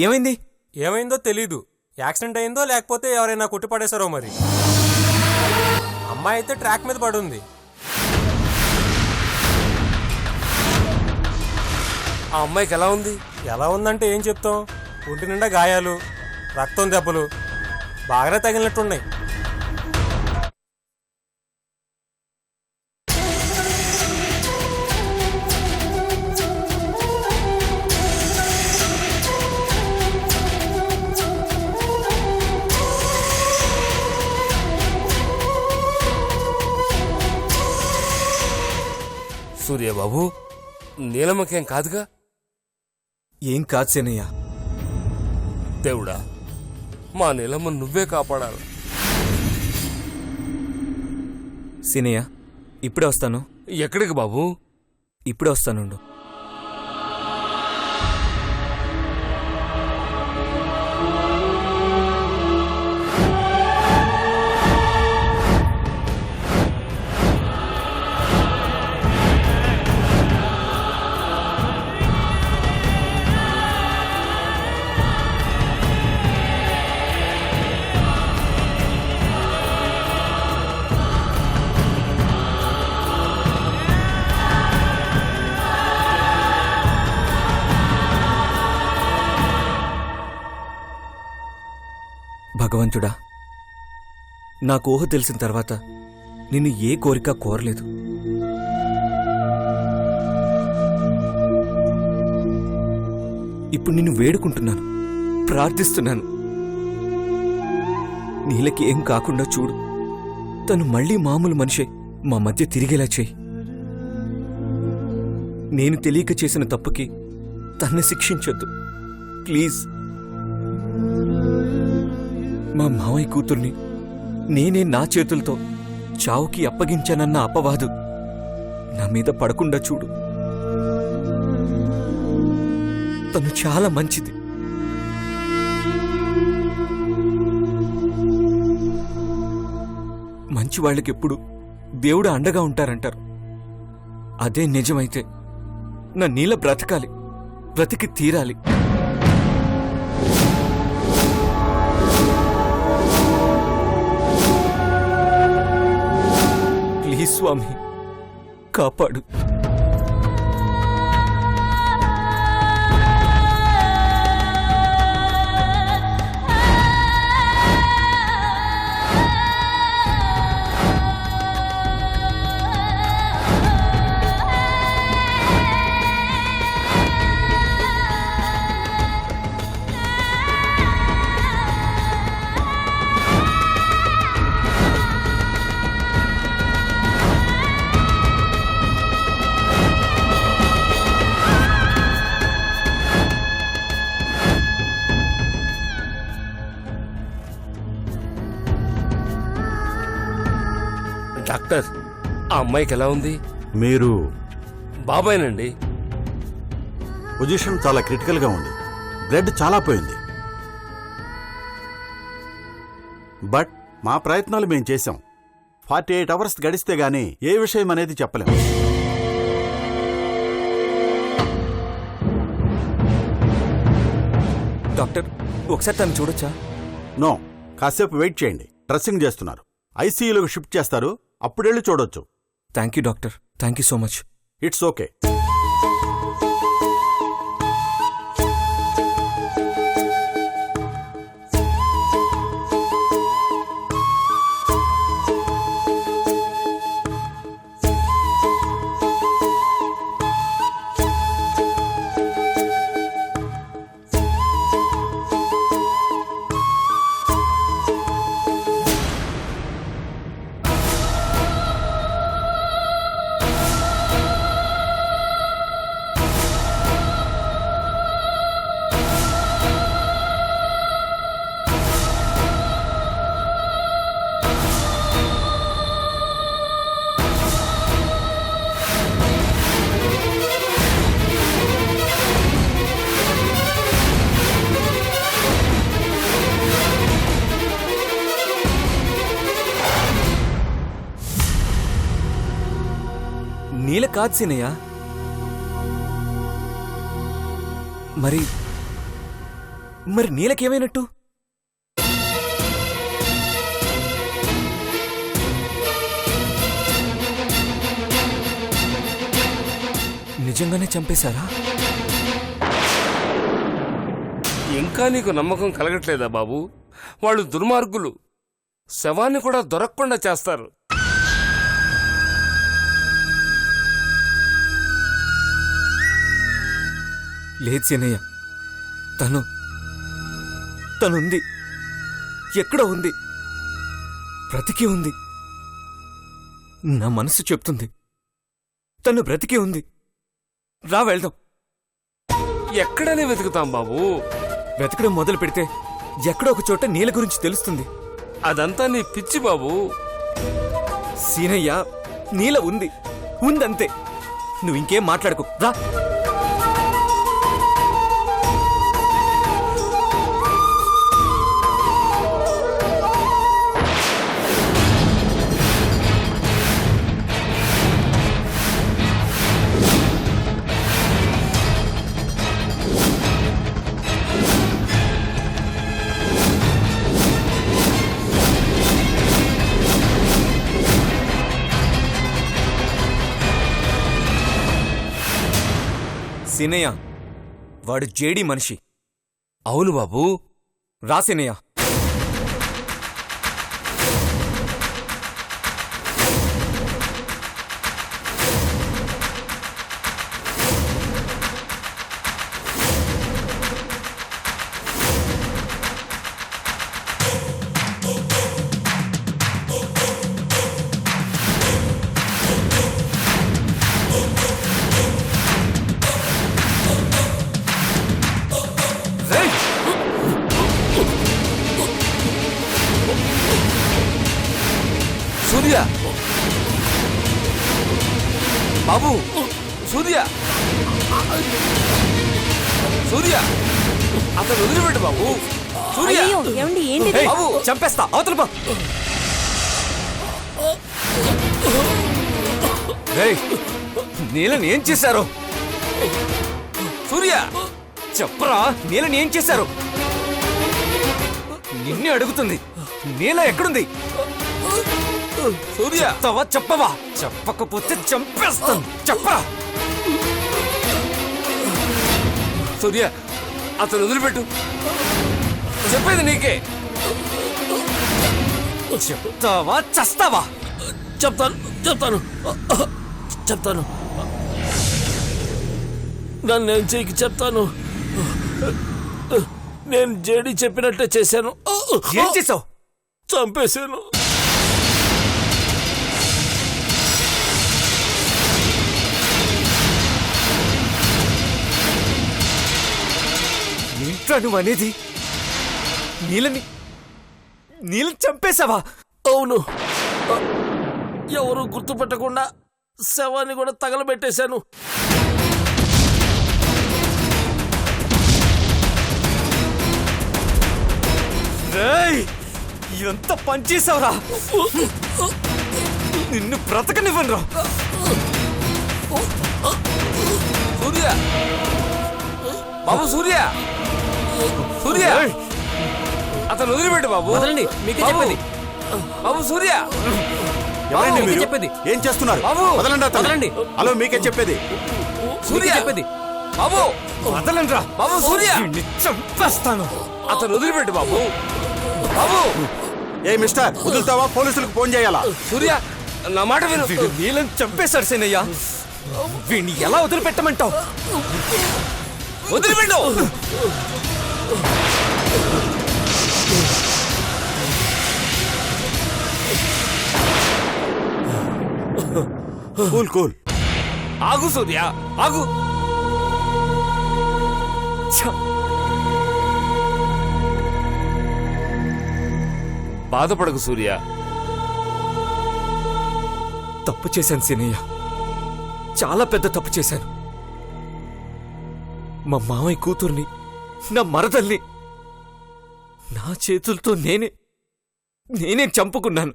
ఏమైంది? ఏమైందో తెలీదు. యాక్సిడెంట్ అయిందో లేకపోతే ఎవరైనా కొట్టిపడేశారో మరి. అమ్మాయి అయితే ట్రాక్ మీద పడుంది. ఆ అమ్మాయికి ఎలా ఉంది? ఎలా ఉందంటే ఏం చెప్తాం, ఒంటి నిండా గాయాలు, రక్తం, దెబ్బలు బాగానే తగిలినట్టున్నాయి. సూర్యబాబు, నీలమ్మకేం కాదుగా? ఏం కాదు సేనయ్య. దేవుడా, మా నీలమ్మ నువ్వే కాపాడాలి. సీనయ్య, ఇప్పుడే వస్తాను. ఎక్కడికి బాబు? ఇప్పుడే వస్తానుండు. భగవంతుడా, నాకు ఊహ తెలిసిన తర్వాత నిన్ను ఏ కోరిక కోరలేదు. ఇప్పుడు నిన్ను వేడుకుంటున్నాను, ప్రార్థిస్తున్నాను. నీలకి ఏం కాకుండా చూడు. తను మళ్లీ మామూలు మనిషే మా మధ్య తిరిగేలా చేయి. నేను తెలియక చేసిన తప్పుకి తన్ని శిక్షించొద్దు ప్లీజ్. మా మావయ్య కూతుర్ని నేనే నా చేతులతో చావుకి అప్పగించానన్న అపవాదు నా మీద పడకుండా చూడు. తను చాలా మంచిది. మంచి వాళ్ళకెప్పుడు దేవుడు అండగా ఉంటారంటారు. అదే నిజమైతే నా నీల బ్రతకాలి, బ్రతికి తీరాలి. ప్లీజ్ స్వామి, కాపాడు. డాక్టర్, ఆ అమ్మాయికి ఎలా ఉంది? మీరు బాబాయ్నండి. పొజిషన్ చాలా క్రిటికల్గా ఉంది. బ్లడ్ చాలా పోయింది. బట్ మా ప్రయత్నాలు మేం చేశాం. 48 అవర్స్ గడిస్తే గానీ ఏ విషయం అనేది చెప్పలేం. డాక్టర్, ఒకసారి తను చూడొచ్చా? నో, కాసేపు వెయిట్ చేయండి. డ్రెస్సింగ్ చేస్తున్నారు. ఐసీయూలోకి షిఫ్ట్ చేస్తారు, అప్పుడెళ్ళి చూడొచ్చు. Thank you doctor, thank you so much. It's okay. Neela కాదు సీనయ్య. మరి మరి నీలకేమైనట్టు? నిజంగానే చంపేశారా? ఇంకా నీకు నమ్మకం కలగట్లేదా బాబు? వాళ్ళు దుర్మార్గులు, శవాన్ని కూడా దొరకకుండా చేస్తారు. లేదు సీనయ్య, తనుంది, ఎక్కడో ఉంది, బ్రతికి ఉంది. నా మనసు చెప్తుంది తను బ్రతికి ఉంది. రా వెళ్దాం. ఎక్కడనే వెతుకుతాం బాబు? వెతకడం మొదలు పెడితే ఎక్కడో ఒక చోట నీల గురించి తెలుస్తుంది. అదంతా నీ పిచ్చి బాబు. సీనయ్య, నీల ఉంది, ఉందంతే. నువ్వు ఇంకేం మాట్లాడుకో, రా. సీనయ్య, వాడు జేడీ మనిషి. అవును బాబు. రా సీనయ్య. సూర్య బాబు, సూర్య, సూర్య, అతను వదిలిపెట్టు బాబు. సూర్య అయ్యో, ఏమండి, ఏంటి ఇది? ఏయ్, బాబు, చంపేస్తా, అవతల పో. ఏయ్, నీలని ఏం చేశారు? సూర్య, చెప్పరా, నీలని ఏం చేశారు? నిన్నే అడుగుతుంది. నీల ఎక్కడుంది? సూర్య, చెప్తావా చెప్పవా? చెప్పకపోతే చంపేస్తాను. చెప్పరా. సూర్య, అతను వదిలిపెట్టు. చెప్పేది నీకే. చెప్తావా చస్తావా? చెప్తాను. నన్నేం చేయకి చెప్తాను. నేను జేడి చెప్పినట్టే చేశాను. ఏం చేసావు? చంపేశాను. ఏంట్రా నువ్వు అనేది? నీలని చంపేశావా? అవును, ఎవరు గుర్తుపెట్టకుండా శవాన్ని కూడా తగలబెట్టేశాను. రేయ్, ఎంత పనిచేసావురా! నిన్ను బ్రతకనివ్వనురా. సూర్య బాబు, సూర్య, సూర్య, అతను వదిలిపెట్టు బాబు. వదలండి, మీకే బాబు, చెప్పేది. బాబు సూర్య, ఎవరండి మీకే మీరు? చెప్పేది. ఏం చేస్తున్నారు? బాబు, వదలండి అతన్ని. వదలండి. హలో, మీకే చెప్పేది. సూర్య, చెప్పేది. బాబు, వదలండ్రా. బాబు, సూర్య, నిన్ను చంపేస్తాను. అతను వదిలిపెట్టు బాబు. బాబు, ఏ మిస్టర్, వదులుతావా? పోలీసులకు ఫోన్ చేయాలా? సూర్య, నా మాట విను. వీడు నీలని చంపేశాడు సీనయ్య. వీడిని ఎలా వదిలిపెట్టమంటావు? వదిలిపెట్టు. Cool cool. ఆగు సూర్య, ఆగు. ఛ! బాధపడకు సూర్య. తప్పు చేశాను సీనయ్య, చాలా పెద్ద తప్పు చేశాను. మా మామయ్య కూతుర్ని, నా మరదల్ని నా చేతులతో నేనే చంపుకున్నాను.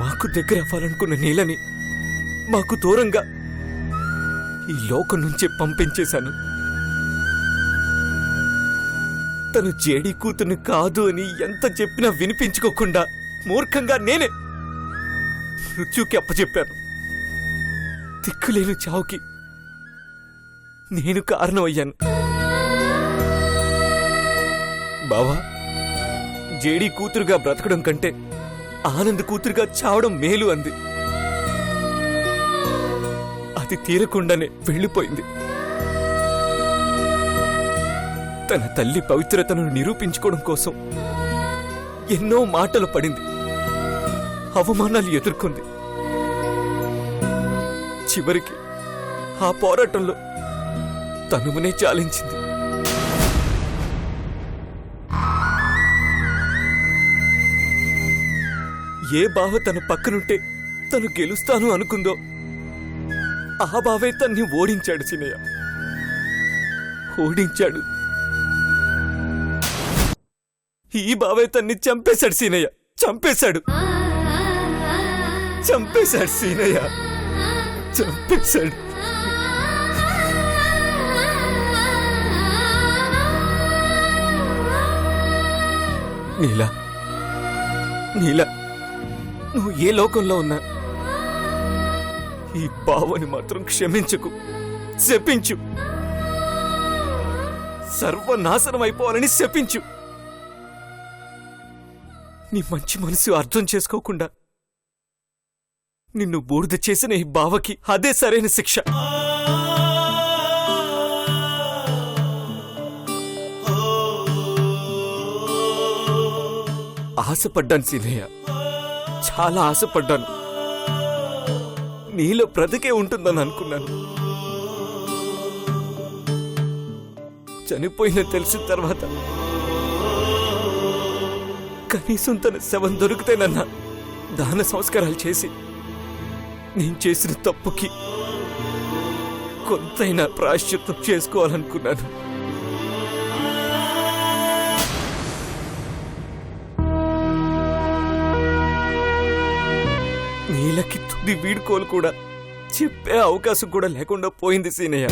మాకు దగ్గర అవ్వాలనుకున్న నీలని మాకు దూరంగా ఈ లోకం నుంచే పంపించేశాను. తను జేడీ కూతుర్ని కాదు అని ఎంత చెప్పినా వినిపించుకోకుండా మూర్ఖంగా నేనే మృత్యుకి అప్పచెప్పాను. దిక్కులేని చావుకి నేను కారణమయ్యాను. బావా, జేడీ కూతురుగా బ్రతకడం కంటే ఆనంద్ కూతురుగా చావడం మేలు అంది. అది తీరకుండానే వెళ్ళిపోయింది. తన తల్లి పవిత్రతను నిరూపించుకోవడం కోసం ఎన్నో మాటలు పడింది, అవమానాలు ఎదుర్కొంది. చివరికి ఆ పోరాటంలో తనువునే చాలించింది. ఏ బావ తన పక్కనుంటే తను గెలుస్తాను అనుకుందో ఆ బావే తన్ని ఓడించాడు. చిన్నయ్య ఓడించాడు. ఈ బావే తన్ని చంపేశాడు. సీనయ్య చంపేశాడు. చంపేశాడు. సీనయ్య చంపేశాడు. నీలా, నీలా, నువ్వు ఏ లోకంలో ఉన్నా ఈ బావని మాత్రం క్షమించకు, శపించు. సర్వనాశనం అయిపోవాలని శపించు. నీ మంచి మనసు అర్థం చేసుకోకుండా నిన్ను బూడిద చేసిన ఈ బావకి అదే సరైన శిక్ష. ఆశపడ్డాను సీనయ్య, చాలా ఆశపడ్డాను. నీలో బ్రతికే ఉంటుందని అనుకున్నాను. చనిపోయిన తెలిసిన తర్వాత కనీసం తన శవం దొరికితేనన్నా దాన సంస్కారాలు చేసి నేను చేసిన తప్పుకి కొంతైనా ప్రాయశ్చిత్తం చేసుకోవాలనుకున్నాను. నీలకి తుది వీడుకోలు కూడా చెప్పే అవకాశం కూడా లేకుండా పోయింది సీనయ్య.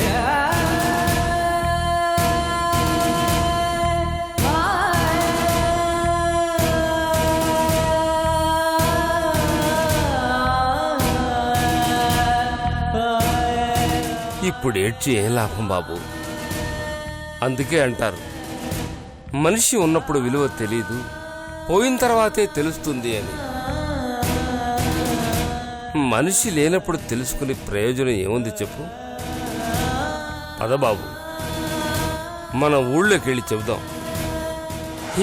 ఇప్పుడు ఏడ్చి ఏం లాభం బాబు? అందుకే అంటారు, మనిషి ఉన్నప్పుడు విలువ తెలీదు, పోయిన తర్వాతే తెలుస్తుంది అని. మనిషి లేనప్పుడు తెలుసుకునే ప్రయోజనం ఏముంది చెప్పు? పదబాబు, మన ఊళ్ళోకి వెళ్ళి చెబుదాం.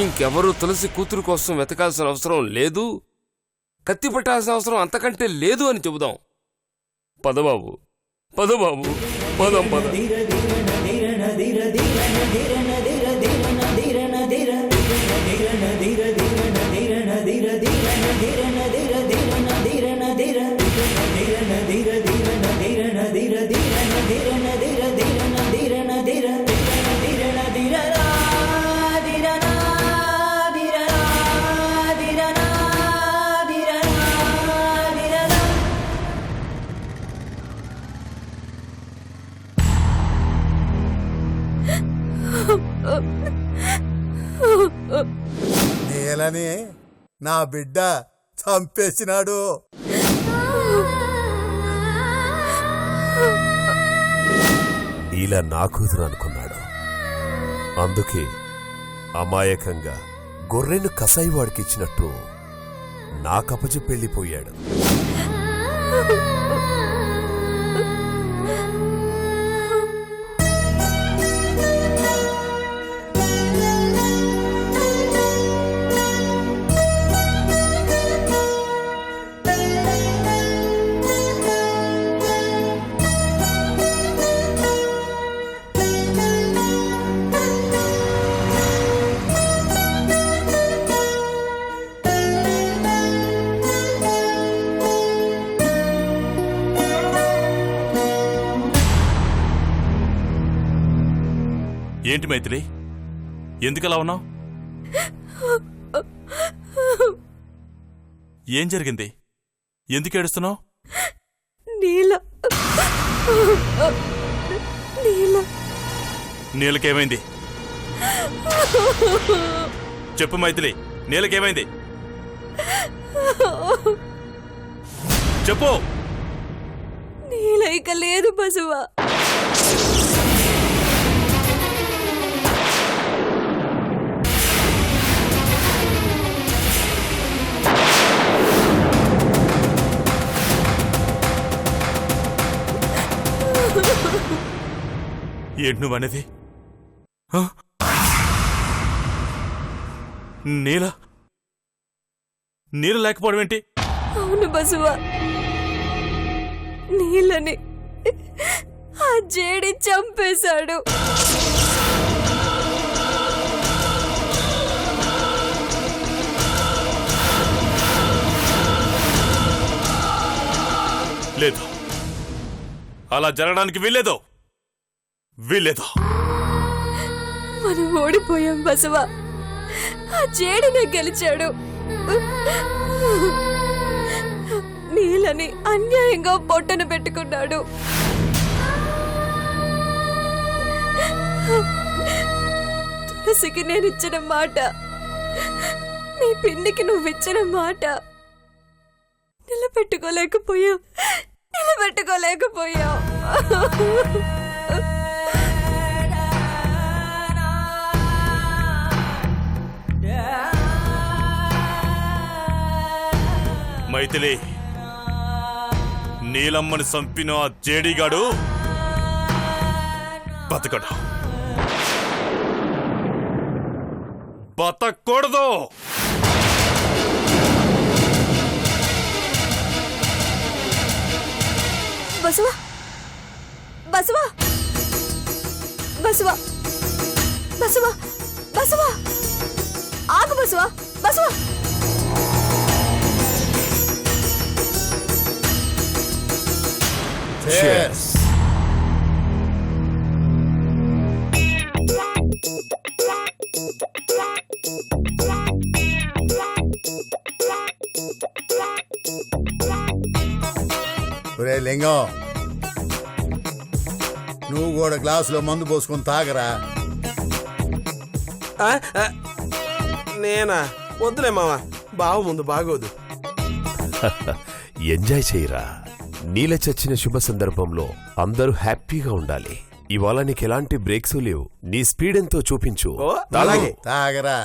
ఇంకెవరూ తులసి కూతురు కోసం వెతకాల్సిన అవసరం లేదు, కత్తి పట్టాల్సిన అవసరం అంతకంటే లేదు అని చెబుదాం. పదబాబు, పదబాబు, పదం పద. నేలని నా బిడ్డ చంపేసినాడు. ఇలా నా కూతురు అనుకున్నాడు. అందుకే అమాయకంగా గొర్రెను కసాయివాడికిచ్చినట్టు నాకప్పచెప్పెళ్ళిపోయాడు. ఏంటి మైత్రి, ఎందుకలా ఉన్నావు? ఏం జరిగింది? ఎందుకు ఏడుస్తున్నావు? నీలకేమైంది? చెప్పు మైథిలి, నీలకేమైంది? చెప్పు. నీలైక లేదు బసవా. ఏంటి నువ్వనేది? నీల నీల లేకపోవడం ఏంటి? అవును బసవా, నీళ్ళని ఆ జేడి చంపేశాడు. లేదు, అలా జరగడానికి వీల్లేదు. మనం ఓడిపోయాం బసవా. ఆ జేడినే గెలిచాడు. నీళ్ళని అన్యాయంగా పొట్టన పెట్టుకున్నాడు. తులసికి నేనిచ్చిన మాట, నీ పిన్నికి నువ్విచ్చిన మాట నిలబెట్టుకోలేకపోయావు. మైథిలి, నీలమ్మని చంపిన ఆ జేడీగాడు బతకడు, బతకూడదు. బసవా, బసవా, బసవా, బసవా, బసవా, ఆగు బసవా, బసవా. Cheers. ఒరే లింగం, నువ్వు కూడా గ్లాసులో మందు పోసుకొని తాగరా. నేనా? వద్దులే మావా, బావ ముందు బాగోదు. ఎంజాయ్ చేయరా. నీల చచ్చిన శుభ సందర్భంలో అందరూ హ్యాపీగా ఉండాలి. ఇవాళ నీకు ఎలాంటి బ్రేక్స్ లేవు. నీ స్పీడ్ ఎంతో చూపించు. అలాగే. తాగరా.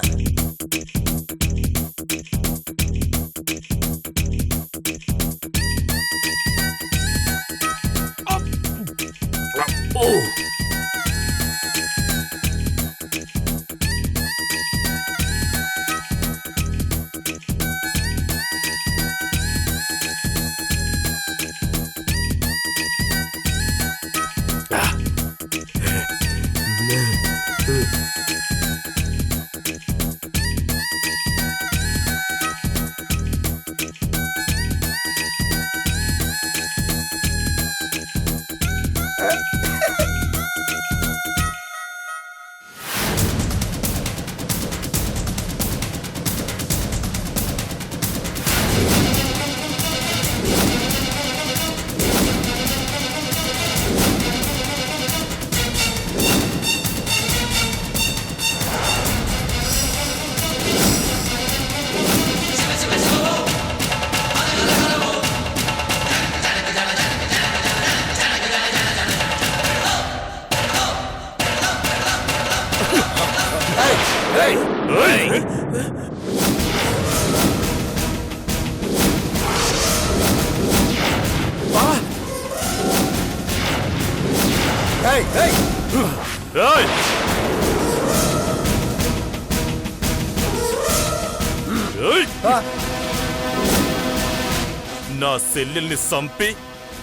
నా సెల్లెల్ని చంపి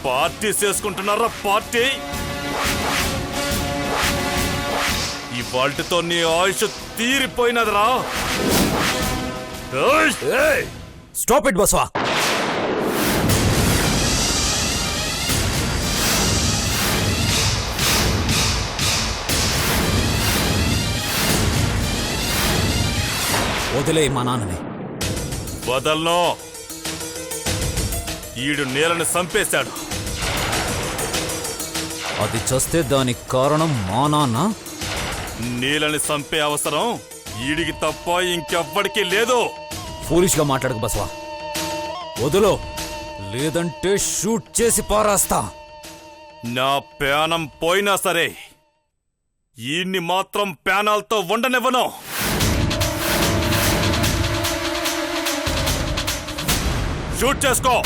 పార్టీ చేసుకుంటున్నారా? పార్టీ ఇవాళ్టితో నీ ఆయుష్ తీరిపోయినదిరా. Stop it Basava. వదిలే మా నాన్నని. వదల్నో. ఈడు నేలని చంపేశాడు. అది చస్తే దానికి కారణం మా నాన్న. నీలని చంపే అవసరం ఈడికి తప్ప ఇంకెవ్వడికి లేదు. ఫూలిష్గా మాట్లాడకు బసవా. వదులు, లేదంటే షూట్ చేసి పారేస్తా. నా ప్యానం పోయినా సరే ఈయన్ని మాత్రం ప్యానాలతో వండనివ్వను. షూట్ చేసుకో.